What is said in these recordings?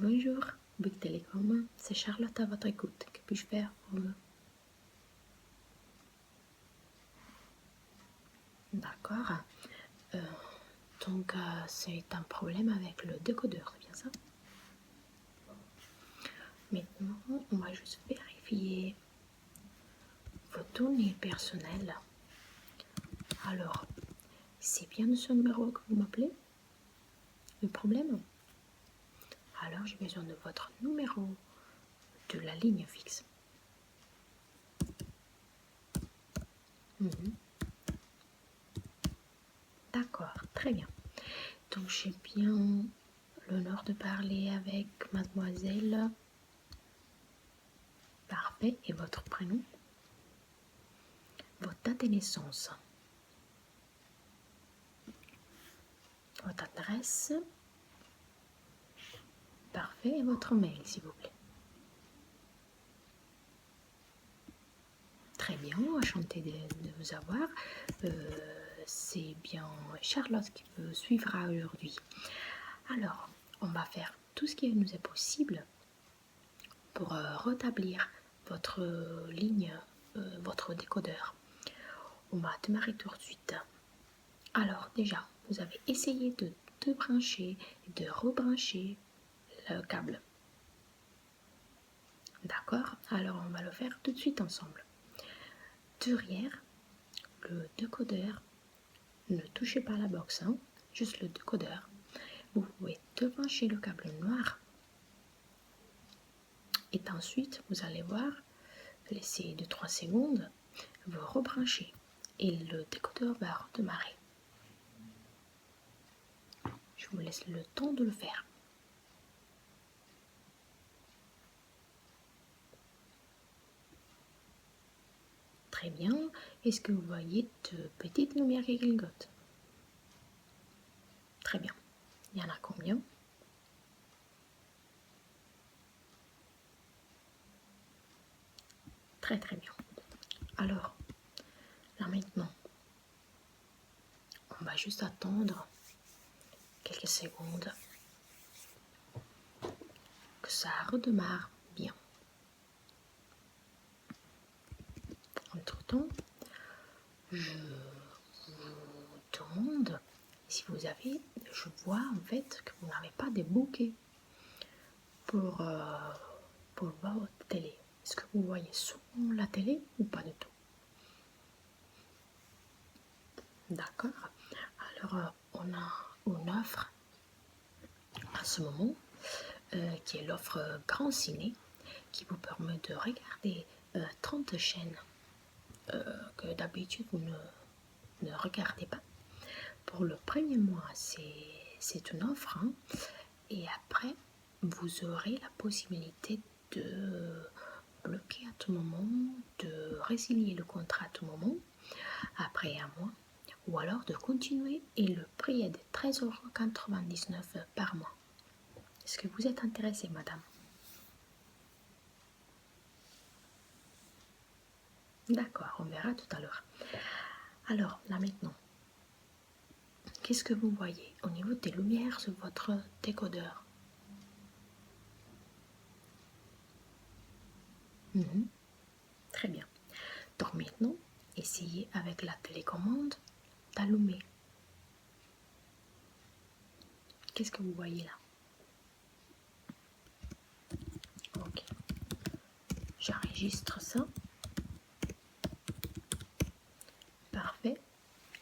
Bonjour, Bouygues Télécom, c'est Charlotte à votre écoute. Que puis-je faire pour vous? D'accord. Euh, donc, c'est un problème avec le décodeur, c'est bien ça? Maintenant, on va juste vérifier vos données personnelles. Alors, c'est bien de ce numéro que vous m'appelez? Le problème? Alors, j'ai besoin de votre numéro de la ligne fixe. D'accord, très bien. Donc, j'ai bien l'honneur de parler avec mademoiselle. Parfait. Et votre prénom? Votre date de naissance? Votre adresse? Parfait. Et votre mail, s'il vous plaît? Très bien, enchantée de vous avoir. C'est bien Charlotte qui vous suivra aujourd'hui. Alors, on va faire tout ce qui nous est possible pour rétablir votre ligne, votre décodeur. On va démarrer tout de suite. Alors déjà, vous avez essayé de débrancher et de rebrancher le câble. D'accord? Alors on va le faire tout de suite ensemble. Derrière le décodeur, ne touchez pas la box, hein, juste le décodeur. Vous pouvez débrancher le câble noir et ensuite vous allez voir, laissez 2-3 secondes, vous rebranchez et le décodeur va redémarrer. Je vous laisse le temps de le faire. Très bien. Est-ce que vous voyez de petites lumières qui clignotent? Très bien. Il y en a combien? Très très bien. Alors, là maintenant, on va juste attendre quelques secondes que ça redémarre bien. Entre-temps, je vous demande si vous avez, je vois en fait que vous n'avez pas de bouquet pour voir votre télé. Est-ce que vous voyez souvent la télé ou pas du tout? D'accord. Alors, on a une offre à ce moment qui est l'offre Grand Ciné qui vous permet de regarder 30 chaînes que d'habitude vous ne regardez pas. Pour le premier mois, c'est une offre, hein, et après, vous aurez la possibilité de bloquer à tout moment, de résilier le contrat à tout moment, après un mois, ou alors de continuer et le prix est de 13,99 € par mois. Est-ce que vous êtes intéressée, madame? D'accord, on verra tout à l'heure. Alors, là maintenant, qu'est-ce que vous voyez au niveau des lumières sur votre décodeur? Très bien. Donc maintenant, essayez avec la télécommande d'allumer. Qu'est-ce que vous voyez là? Ok. J'enregistre ça. Parfait.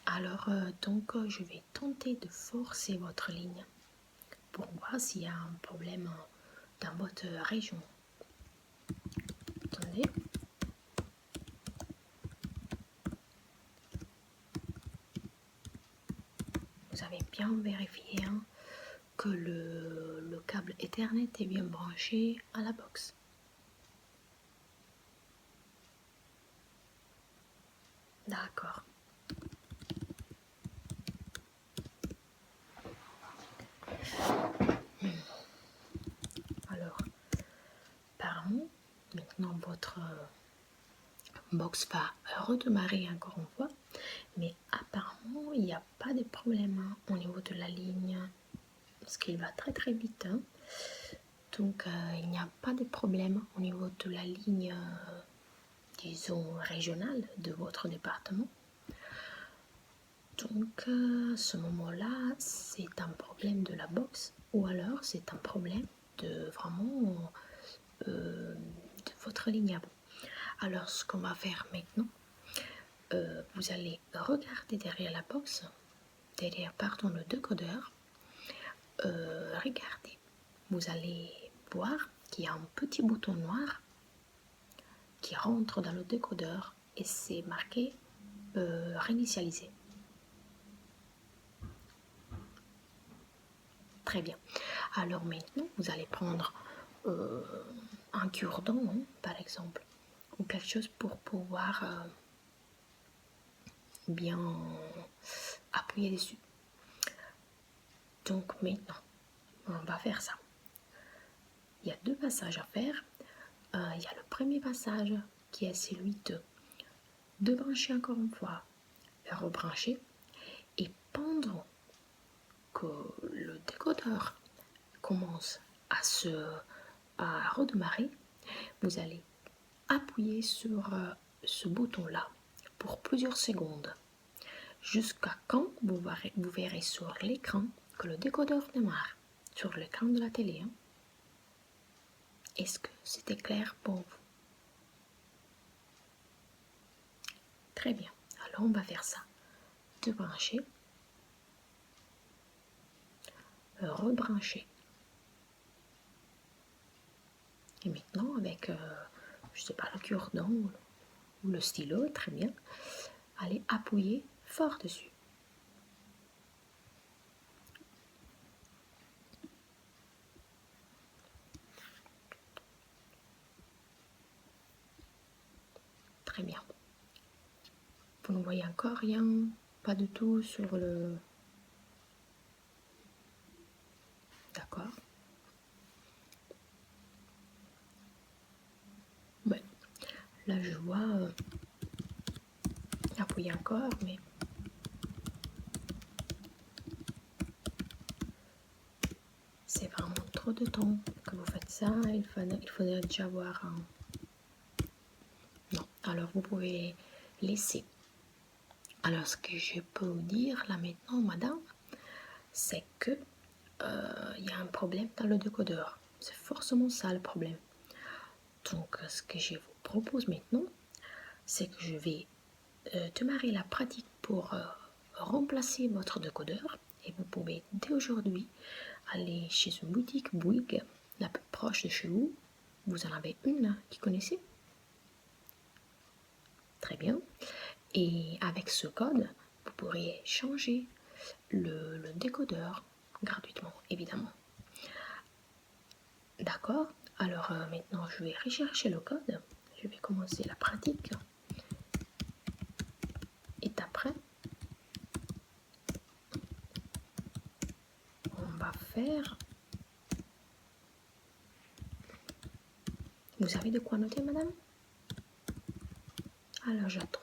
Alors, je vais tenter de forcer votre ligne pour voir s'il y a un problème dans votre région. Attendez. Vous avez bien vérifié hein, que le câble Ethernet est bien branché à la box. D'accord. Alors, apparemment, maintenant votre box va redémarrer encore une fois, mais apparemment il n'y a pas de problème hein, au niveau de la ligne, parce qu'il va très très vite. Hein. Donc, il n'y a pas de problème au niveau de la ligne, disons, régionale de votre département. Donc, à ce moment-là, c'est un problème de la box ou alors c'est un problème de vraiment de votre ligne à vous. Alors, ce qu'on va faire maintenant, vous allez regarder derrière la box, derrière, pardon, le décodeur. Regardez, vous allez voir qu'il y a un petit bouton noir qui rentre dans le décodeur et c'est marqué réinitialiser. Très bien. Alors maintenant, vous allez prendre un cure-dent, hein, par exemple, ou quelque chose pour pouvoir bien appuyer dessus. Donc maintenant, on va faire ça. Il y a deux passages à faire. Il y a le premier passage qui est celui de brancher encore une fois, rebrancher, et pendant que le décodeur commence à redémarrer, vous allez appuyer sur ce bouton-là pour plusieurs secondes, jusqu'à quand vous verrez sur l'écran que le décodeur démarre, sur l'écran de la télé. Hein. Est-ce que c'était clair pour vous? Très bien. Alors on va faire ça. Débrancher, rebrancher. Et maintenant avec, je sais pas, le cure-dent ou le stylo, très bien, allez appuyer fort dessus. Très bien. Vous ne voyez encore rien, pas du tout sur le... D'accord. Ouais. Là je vois appuyer encore, mais c'est vraiment trop de temps que vous faites ça. Il faudrait déjà voir un... Non, alors vous pouvez laisser. Alors ce que je peux vous dire là maintenant, madame, c'est que y a un problème dans le décodeur. C'est forcément ça le problème. Donc ce que je vous propose maintenant, c'est que je vais démarrer la pratique pour remplacer votre décodeur. Et vous pouvez dès aujourd'hui aller chez une boutique Bouygues la plus proche de chez vous. Vous en avez une qui connaissez? Très bien. Et avec ce code, vous pourriez changer le décodeur gratuitement, évidemment. D'accord. Alors maintenant, je vais rechercher le code. Je vais commencer la pratique. Et après, on va faire... Vous avez de quoi noter, madame? Alors j'attends.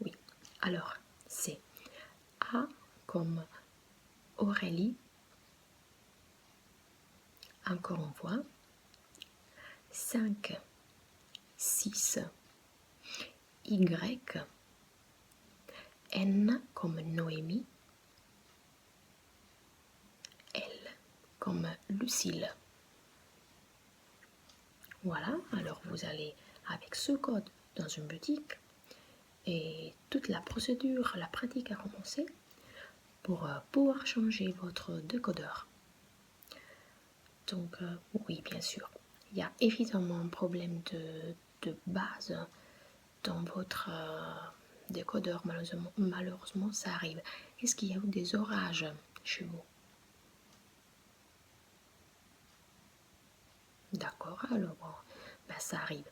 Oui. Alors, c'est A comme Aurélie. Encore une fois. 5, 6, Y, N comme Noémie, L comme Lucille. Voilà, alors vous allez avec ce code dans une boutique et toute la procédure, la pratique a commencé pour pouvoir changer votre décodeur. Donc oui, bien sûr, il y a évidemment un problème de base dans votre décodeur, malheureusement ça arrive. Est-ce qu'il y a eu des orages chez vous? D'accord, alors bon, ben, ça arrive.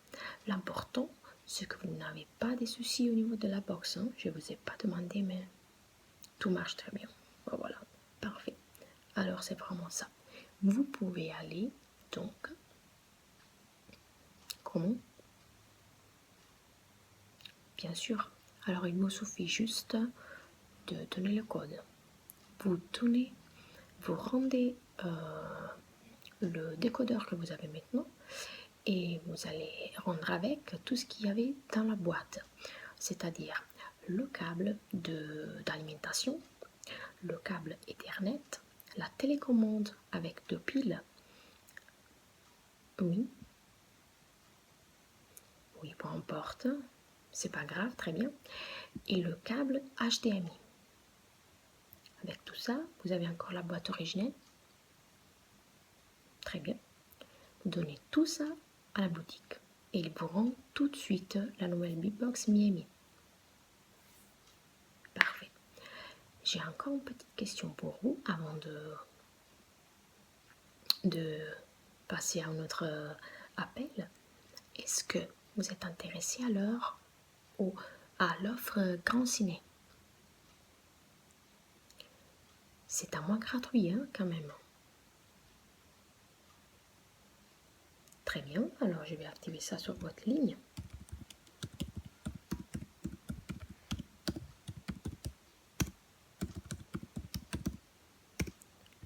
L'important, c'est que vous n'avez pas de soucis au niveau de la box. Hein. Je ne vous ai pas demandé, mais tout marche très bien. Bon, voilà, parfait. Alors c'est vraiment ça. Vous pouvez aller, donc, comment? bien sûr. Alors, il me suffit juste de donner le code. Vous rendez le décodeur que vous avez maintenant et vous allez rendre avec tout ce qu'il y avait dans la boîte, c'est-à-dire le câble d'alimentation, le câble Ethernet, la télécommande avec 2 piles, oui, peu importe, c'est pas grave, très bien, et le câble HDMI. Avec tout ça, vous avez encore la boîte originelle, très bien. Vous donnez tout ça à la boutique et ils vous rendent tout de suite la nouvelle Beatbox Miami. Parfait. J'ai encore une petite question pour vous avant de passer à un autre appel. Est-ce que vous êtes intéressé alors à l'offre Grand Ciné? C'est un mois gratuit quand même. Très bien, alors je vais activer ça sur votre ligne.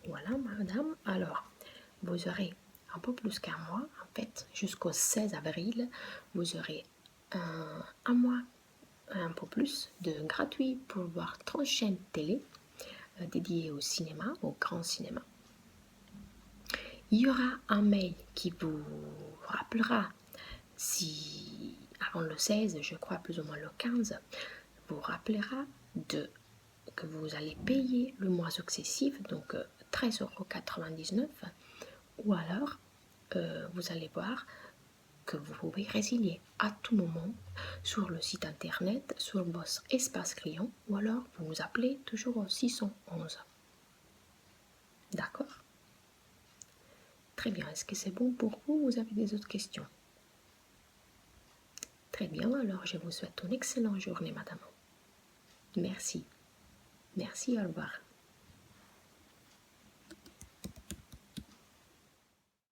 Voilà madame, alors vous aurez un peu plus qu'un mois, en fait jusqu'au 16 avril, vous aurez un mois, un peu plus de gratuit pour voir 30 chaînes télé dédiées au cinéma, au grand cinéma. Il y aura un mail qui vous rappellera si avant le 16, je crois plus ou moins le 15, vous rappellera que vous allez payer le mois successif, donc 13,99 €, ou alors vous allez voir que vous pouvez résilier à tout moment sur le site internet, sur votre espace client, ou alors vous nous appelez toujours au 611. D'accord? Très bien. Est-ce que c'est bon pour vous? Vous avez des autres questions? Très bien. Alors, je vous souhaite une excellente journée, madame. Merci. Merci, au revoir.